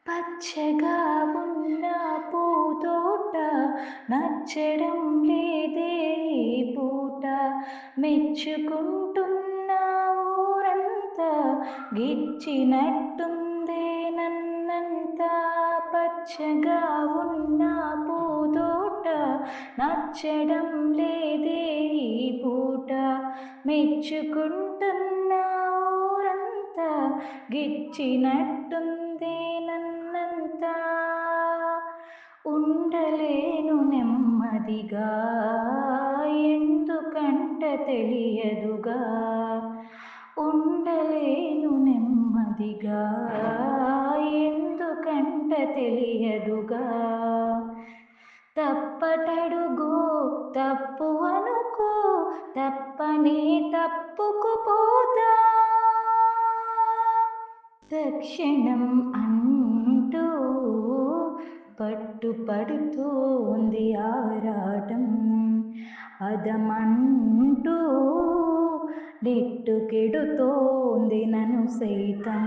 పచ్చగా ఉన్న పూతోట నచ్చడం లేదే ఈ పూట మెచ్చుకుంటున్న ఊరంతా గిచ్చినట్టుందే నన్నంతా పచ్చగా ఉన్న పూతోట నచ్చడం లేదే ఈ పూట మెచ్చుకుంటున్న ఊరంతా గిచ్చినట్టుందే నన్నంతా ఉండలేను నెమ్మదిగా ఎందుకంట తెలియదుగా ఉండలేను నెమ్మదిగా ఎందుకంట తెలియదుగా తప్పటడుగు తప్పు అనుకో తప్పనే తప్పుకుపోతా తక్షణం అంటూ పట్టుపడుతోంది ఆరాటం అదమంటూ నెట్టుకెడుతోంది నన్ను సైతం